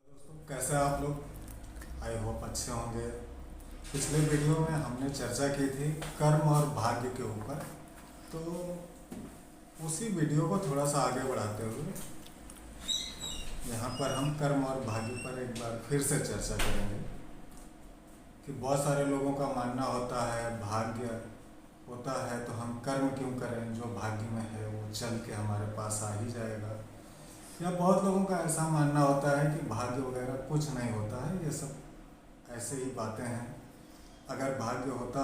दोस्तों, कैसे हैं आप लोग? आई होप अच्छे होंगे। पिछले वीडियो में हमने चर्चा की थी कर्म और भाग्य के ऊपर। तो उसी वीडियो को थोड़ा सा आगे बढ़ाते हुए यहाँ पर हम कर्म और भाग्य पर एक बार फिर से चर्चा करेंगे कि बहुत सारे लोगों का मानना होता है भाग्य होता है तो हम कर्म क्यों करें, जो भाग्य में है वो चल के हमारे पास आ ही जाएगा। या बहुत लोगों का ऐसा मानना होता है कि भाग्य वगैरह कुछ नहीं होता है, ये सब ऐसे ही बातें हैं। अगर भाग्य होता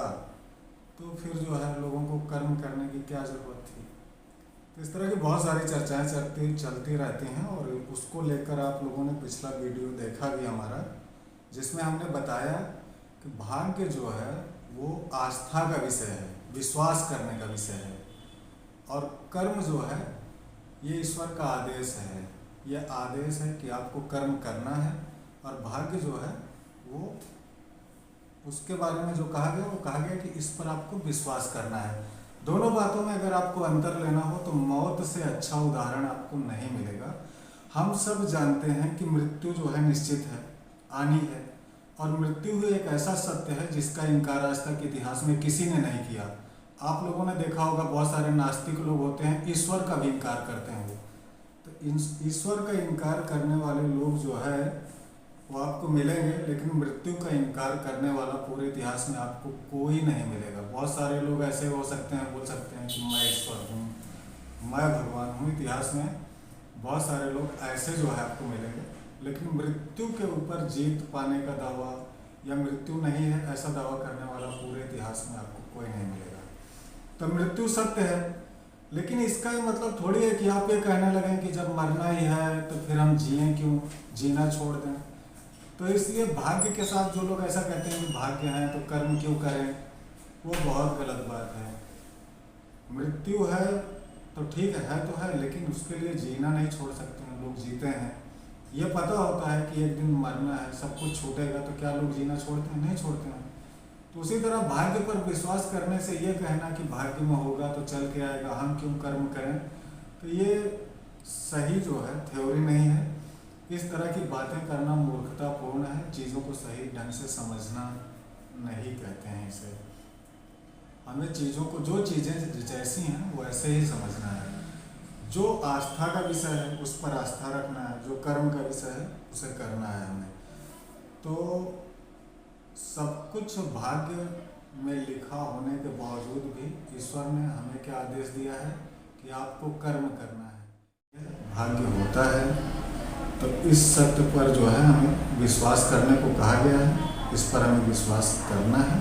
तो फिर जो है लोगों को कर्म करने की क्या ज़रूरत थी। तो इस तरह की बहुत सारी चर्चाएं चलती रहती हैं और उसको लेकर आप लोगों ने पिछला वीडियो देखा भी हमारा, जिसमें हमने बताया कि भाग्य जो है वो आस्था का विषय है, विश्वास करने का विषय है, और कर्म जो है ये ईश्वर का आदेश है। यह आदेश है कि आपको कर्म करना है, और भाग्य जो है वो उसके बारे में जो कहा गया वो कहा गया कि इस पर आपको विश्वास करना है। दोनों बातों में अगर आपको अंतर लेना हो तो मौत से अच्छा उदाहरण आपको नहीं मिलेगा। हम सब जानते हैं कि मृत्यु जो है निश्चित है, आनी है, और मृत्यु ही एक ऐसा सत्य है जिसका इनकार आज तक इतिहास में किसी ने नहीं किया। आप लोगों ने देखा होगा बहुत सारे नास्तिक लोग होते हैं, ईश्वर का भी इनकार करते हैं वो। तो ईश्वर का इनकार करने वाले लोग जो है वो आपको मिलेंगे, लेकिन मृत्यु का इनकार करने वाला पूरे इतिहास में आपको कोई नहीं मिलेगा। बहुत सारे लोग ऐसे हो सकते हैं, बोल सकते हैं कि मैं ईश्वर हूँ, मैं भगवान हूँ। इतिहास में बहुत सारे लोग ऐसे जो है आपको मिलेंगे, लेकिन मृत्यु के ऊपर जीत पाने का दावा या मृत्यु नहीं है ऐसा दावा करने वाला पूरे इतिहास में आपको कोई नहीं मिलेगा। तो मृत्यु सत्य है, लेकिन इसका ये मतलब थोड़ी है कि आप ये कहने लगें कि जब मरना ही है तो फिर हम जिएं क्यों, जीना छोड़ दें। तो इसलिए भाग्य के साथ जो लोग ऐसा कहते हैं कि भाग्य है तो कर्म क्यों करें, वो बहुत गलत बात है। मृत्यु है तो ठीक है तो है, लेकिन उसके लिए जीना नहीं छोड़ सकते हैं। लोग जीते हैं, ये पता होता है कि एक दिन मरना है, सब कुछ छूटेगा, तो क्या लोग जीना छोड़ते हैं? नहीं छोड़ते हैं। तो उसी तरह भाग्य पर विश्वास करने से ये कहना कि भाग्य में होगा तो चल के आएगा, हम क्यों कर्म करें, तो ये सही जो है थ्योरी नहीं है। इस तरह की बातें करना मूर्खतापूर्ण है। चीज़ों को सही ढंग से समझना नहीं कहते हैं इसे। हमें चीज़ों को, जो चीज़ें जैसी हैं वैसे ही समझना है। जो आस्था का विषय है उस पर आस्था रखना है, जो कर्म का विषय है उसे करना है हमें। तो सब कुछ भाग्य में लिखा होने के बावजूद भी ईश्वर ने हमें क्या आदेश दिया है कि आपको कर्म करना है। भाग्य होता है तो इस सत्य पर जो है हमें विश्वास करने को कहा गया है, इस पर हमें विश्वास करना है,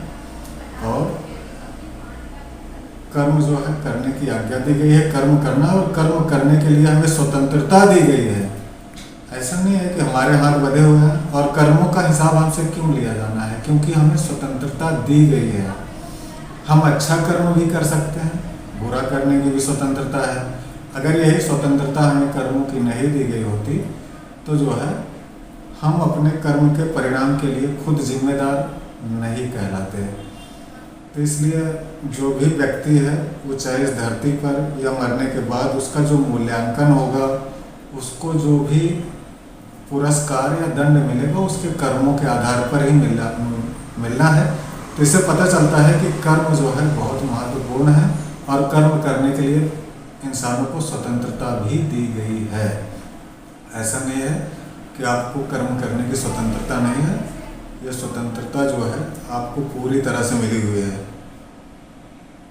और कर्म जो है करने की आज्ञा दी गई है, कर्म करना, और कर्म करने के लिए हमें स्वतंत्रता दी गई है। ऐसा नहीं है कि हमारे हाथ बंधे हुए हैं और कर्मों का हिसाब हमसे क्यों लिया जाना है, क्योंकि हमें स्वतंत्रता दी गई है। हम अच्छा कर्म भी कर सकते हैं, बुरा करने की भी स्वतंत्रता है। अगर यही स्वतंत्रता हमें कर्मों की नहीं दी गई होती तो जो है हम अपने कर्म के परिणाम के लिए खुद जिम्मेदार नहीं कहलाते। तो इसलिए जो भी व्यक्ति है वो चाहे इस धरती पर या मरने के बाद उसका जो मूल्यांकन होगा, उसको जो भी पुरस्कार या दंड मिलेगा उसके कर्मों के आधार पर ही मिलना है। तो इससे पता चलता है कि कर्म जो है बहुत महत्वपूर्ण है, और कर्म करने के लिए इंसानों को स्वतंत्रता भी दी गई है। ऐसा नहीं है कि आपको कर्म करने की स्वतंत्रता नहीं है। ये स्वतंत्रता जो है आपको पूरी तरह से मिली हुई है।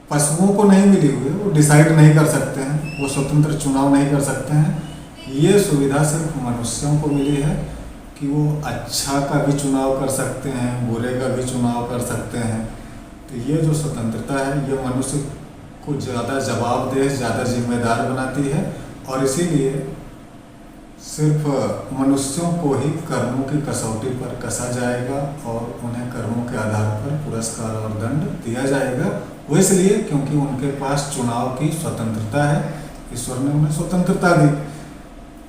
पशुओं को नहीं मिली हुई है, वो डिसाइड नहीं कर सकते हैं, वो स्वतंत्र चुनाव नहीं कर सकते हैं। ये सुविधा सिर्फ मनुष्यों को मिली है कि वो अच्छा का भी चुनाव कर सकते हैं, बुरे का भी चुनाव कर सकते हैं। तो ये जो स्वतंत्रता है ये मनुष्य को ज़्यादा जवाबदेह, ज़्यादा जिम्मेदार बनाती है, और इसीलिए सिर्फ मनुष्यों को ही कर्मों की कसौटी पर कसा जाएगा और उन्हें कर्मों के आधार पर पुरस्कार और दंड दिया जाएगा। वो इसलिए क्योंकि उनके पास चुनाव की स्वतंत्रता है, ईश्वर ने उन्हें स्वतंत्रता दी।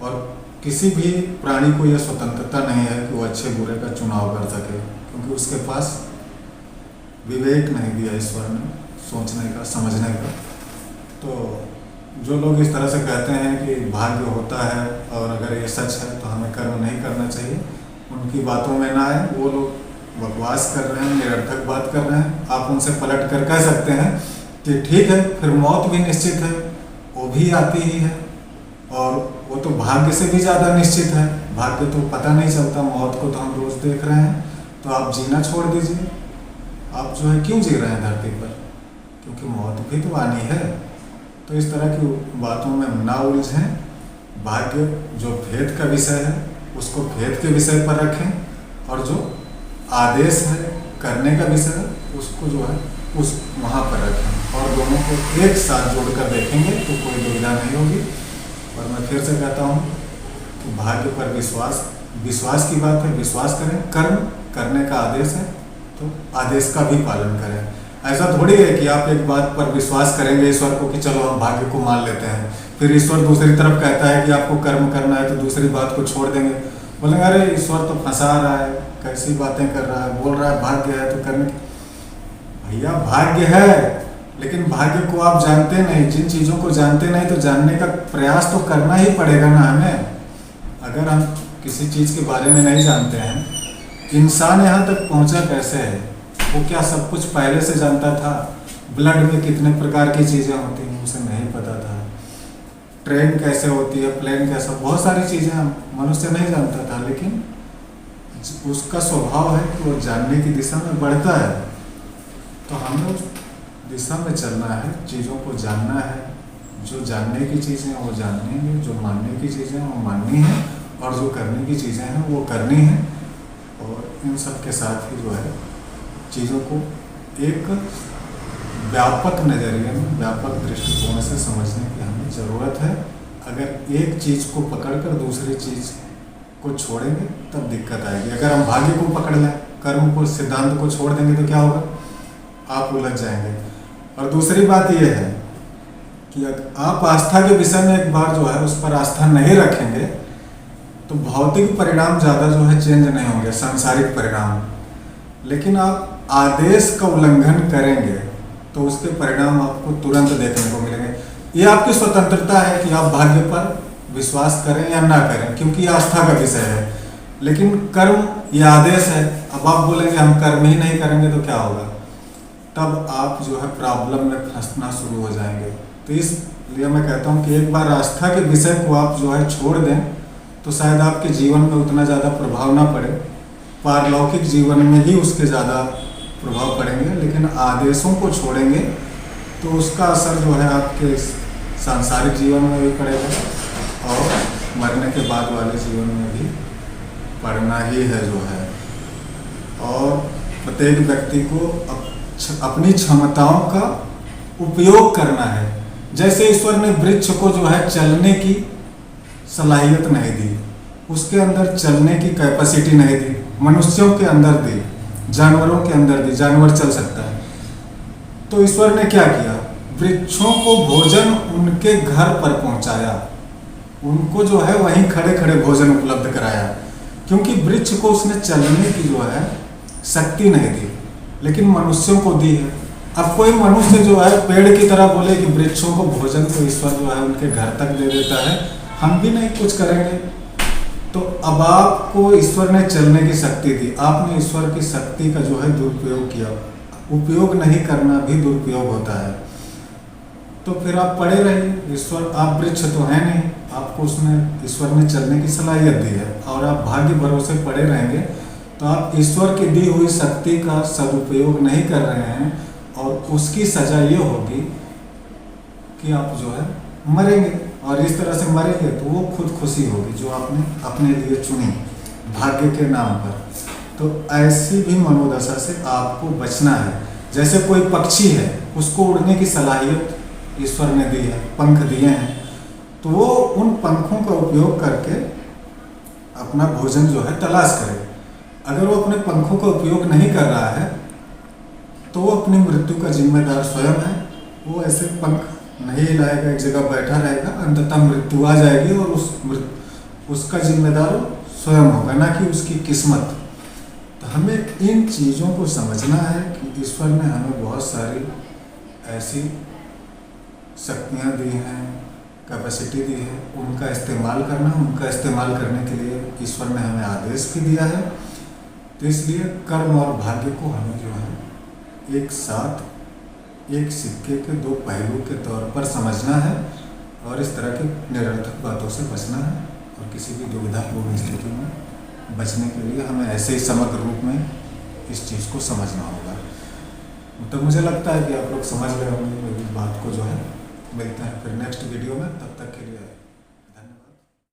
और किसी भी प्राणी को यह स्वतंत्रता नहीं है कि वो अच्छे बुरे का चुनाव कर सके, क्योंकि उसके पास विवेक नहीं दिया ईश्वर ने सोचने का, समझने का। तो जो लोग इस तरह से कहते हैं कि भाग्य होता है और अगर ये सच है तो हमें कर्म नहीं करना चाहिए, उनकी बातों में ना आए। वो लोग बकवास कर रहे हैं, निरर्थक बात कर रहे हैं। आप उनसे पलट कर कह सकते हैं कि ठीक है, फिर मौत भी निश्चित है, वो भी आती ही है, और वो तो भाग्य से भी ज़्यादा निश्चित है। भाग्य तो पता नहीं चलता, मौत को तो हम रोज़ देख रहे हैं। तो आप जीना छोड़ दीजिए। आप जो है क्यों जी रहे हैं धरती पर? क्योंकि मौत भी तो आनी है। तो इस तरह की बातों में ना उलझें। भाग्य जो भेद का विषय है उसको भेद के विषय पर रखें, और जो आदेश है करने का विषय है उसको जो है उस वहाँ पर रखें, और दोनों को एक साथ जोड़कर देखेंगे तो कोई दुविधा नहीं होगी। और मैं फिर से कहता हूँ कि भाग्य पर विश्वास की बात है, विश्वास करें। कर्म करने का आदेश है तो आदेश का भी पालन करें। ऐसा थोड़ी है कि आप एक बात पर विश्वास करेंगे ईश्वर को कि चलो हम भाग्य को मान लेते हैं, फिर ईश्वर दूसरी तरफ कहता है कि आपको कर्म करना है तो दूसरी बात को छोड़ देंगे। बोलेंगे अरे ईश्वर तो फंसा रहा है, कैसी बातें कर रहा है, बोल रहा है भाग्य है तो करने। भैया भाग्य है, लेकिन भाग्य को आप जानते नहीं। जिन चीज़ों को जानते नहीं तो जानने का प्रयास तो करना ही पड़ेगा ना हमें। अगर हम किसी चीज़ के बारे में नहीं जानते हैं, इंसान यहाँ तक पहुँचा कैसे है, वो क्या सब कुछ पहले से जानता था? ब्लड में कितने प्रकार की चीज़ें होती हैं उसे नहीं पता था। ट्रेन कैसे होती है, प्लेन कैसा, बहुत सारी चीज़ें मनुष्य नहीं जानता था, लेकिन उसका स्वभाव है कि वो जानने की दिशा में बढ़ता है। तो हमें उस दिशा में चलना है, चीज़ों को जानना है। जो जानने की चीज़ें हैं वो जाननी है, जो मानने की चीज़ें हैं वो माननी है, और जो करने की चीज़ें हैं वो करनी है। और इन सब के साथ ही जो है चीज़ों को एक व्यापक नज़रिए में, व्यापक दृष्टिकोण से समझने की हमें ज़रूरत है। अगर एक चीज़ को पकड़कर दूसरी चीज़ को छोड़ेंगे तब दिक्कत आएगी। अगर हम भाग्य को पकड़ लें, कर्म को, सिद्धांत को छोड़ देंगे तो क्या होगा? आप उलझ जाएंगे। और दूसरी बात यह है कि अगर आप आस्था के विषय में एक बार जो है उस पर आस्था नहीं रखेंगे तो भौतिक परिणाम ज़्यादा जो है चेंज नहीं होंगे, सांसारिक परिणाम। लेकिन आप आदेश का उल्लंघन करेंगे तो उसके परिणाम आपको तुरंत देखने को मिलेंगे। ये आपकी स्वतंत्रता है कि आप भाग्य पर विश्वास करें या ना करें, क्योंकि आस्था का विषय है। लेकिन कर्म ये आदेश है। अब आप बोलेंगे हम कर्म ही नहीं करेंगे तो क्या होगा? तब आप जो है प्रॉब्लम में फंसना शुरू हो जाएंगे। तो इसलिए मैं कहता हूँ कि एक बार आस्था के विषय को आप जो है छोड़ दें तो शायद आपके जीवन में उतना ज़्यादा प्रभाव ना पड़े, पारलौकिक जीवन में ही उसके ज़्यादा प्रभाव पड़ेंगे। लेकिन आदेशों को छोड़ेंगे तो उसका असर जो है आपके सांसारिक जीवन में भी पड़ेगा और मरने के बाद वाले जीवन में भी पड़ना ही है जो है। और प्रत्येक व्यक्ति को अपनी क्षमताओं का उपयोग करना है। जैसे ईश्वर ने वृक्ष को जो है चलने की सलाहियत नहीं दी, उसके अंदर चलने की कैपेसिटी नहीं दी, मनुष्यों के अंदर दी, जानवरों के अंदर दी, जानवर चल सकता है। तो ईश्वर ने क्या किया? वृक्षों को भोजन उनके घर पर पहुंचाया, उनको जो है वहीं खड़े खड़े भोजन उपलब्ध कराया, क्योंकि वृक्ष को उसने चलने की जो है शक्ति नहीं दी, लेकिन मनुष्यों को दी है। अब कोई मनुष्य जो है पेड़ की तरह बोले कि वृक्षों को भोजन तो ईश्वर जो है उनके घर तक दे देता है, हम भी नहीं कुछ करेंगे। तो अब आपको ईश्वर ने चलने की शक्ति दी, आपने ईश्वर की शक्ति का जो है दुरुपयोग किया। उपयोग नहीं करना भी दुरुपयोग होता है। तो फिर आप पड़े रहिए। ईश्वर, आप वृक्ष तो है नहीं, आपको उसने ईश्वर ने चलने की सलाहियत दी है, और आप भाग्य भरोसे पड़े रहेंगे तो आप ईश्वर की दी हुई शक्ति का सदुपयोग नहीं कर रहे हैं, और उसकी सजा ये होगी कि आप जो है मरेंगे। और इस तरह से मरेंगे तो वो खुद खुशी होगी जो आपने अपने लिए चुनी भाग्य के नाम पर। तो ऐसी भी मनोदशा से आपको बचना है। जैसे कोई पक्षी है, उसको उड़ने की सलाहियत ईश्वर ने दी है, पंख दिए हैं, तो वो उन पंखों का उपयोग करके अपना भोजन जो है तलाश करे। अगर वो अपने पंखों का उपयोग नहीं कर रहा है तो वो अपनी मृत्यु का जिम्मेदार स्वयं है। वो ऐसे पंख नहीं हिलाएगा, एक जगह बैठा रहेगा, अंततः मृत्यु आ जाएगी और उसका जिम्मेदार स्वयं होगा, ना कि उसकी किस्मत। तो हमें इन चीज़ों को समझना है कि ईश्वर ने हमें बहुत सारी ऐसी शक्तियाँ दी हैं, कैपेसिटी दी है, उनका इस्तेमाल करना, उनका इस्तेमाल करने के लिए ईश्वर ने हमें आदेश भी दिया है। तो इसलिए कर्म और भाग्य को हमें जो है एक साथ एक सिक्के के दो पहलू के तौर पर समझना है और इस तरह की निरर्थक बातों से बचना है। और किसी भी दुविधापूर्ण स्थिति में बचने के लिए हमें ऐसे ही समग्र रूप में इस चीज़ को समझना होगा। तो मुझे लगता है कि आप लोग समझ रहे होंगे मेरी बात को जो है। मिलते हैं फिर नेक्स्ट वीडियो में, तब तक के लिए